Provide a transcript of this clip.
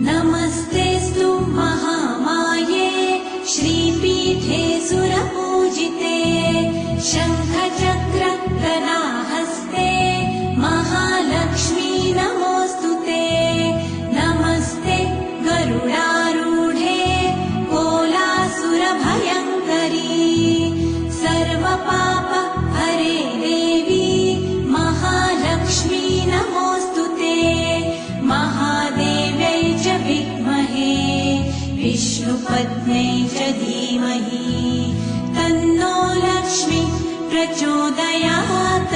नमस्तेऽस्तु महामाये श्रीपीठे सुरपूजिते शङ्खचक्र गदाहस्ते महालक्ष्मी नमोऽस्तुते। नमस्ते गरुडारूढे कोलासुरभयङ्करी सर्वपाप हरे देवी महालक्ष्मी नमोऽस्तुते। महादेव्यै च विद्महे विष्णुपत्न्यै च धीमहि तन्नो लक्ष्मी प्रचोदयात्।